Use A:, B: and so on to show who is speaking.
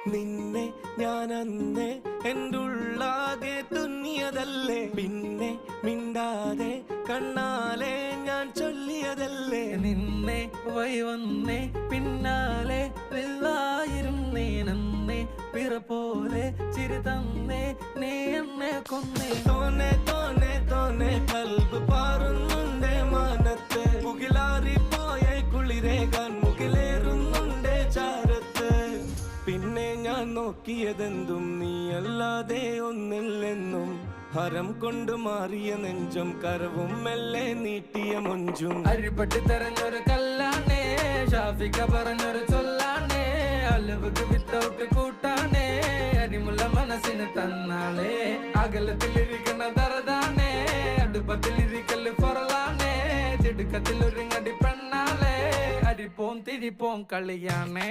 A: നിന്നെ ഞാൻ അന്നേ എൻ്റെ ഉള്ളാകെ തുന്നിയതല്ലേ പിന്നെ മിണ്ടാതെ കണ്ണാലെ ഞാൻ ചൊല്ലിയതല്ലേ
B: നിന്നെ വന്നേ പിന്നാലെ വെള്ളായിരുന്നേ നന്നേ പിറ പോലെ ചിരി തന്നേ നീ എന്നെ കൊന്നേ
A: തോനെ തോനെ തോനെ കൽബ് പാറുന്നുണ്ട് മാനത്ത് മുകിലാറിപ്പോയ കുളിരേകാൻ മുകിലേറുന്നുണ്ട് ചാരത്ത് പിന്നെ ഞാൻ നോക്കിയതെന്തും നീയല്ലാതെ ഒന്നില്ലെന്നും ഹരം കൊണ്ട് മാറിയ നെഞ്ചും കരവും മെല്ലെ നീട്ടിയ മൊഞ്ചും
B: അരിപ്പട്ടി തെരഞ്ഞൊരു കല്ലാണേ ഷാഫിക്ക പറഞ്ഞൊരു ചൊല്ലാണേ അലവുക്ക് വിത്തൗട്ട് കൂട്ടാണേ അരിമുള്ള മനസ്സിന് തന്നാളേ അകലത്തിലിരിക്കണ ദറതാണേ അടുപ്പത്തിലിരിക്കല് പൊറലാണേ തിടുക്കത്തിൽ ഒരുങ്ങടി പെണ്ണാളേ അരിപ്പോം തിരിപ്പോം കളിയാണേ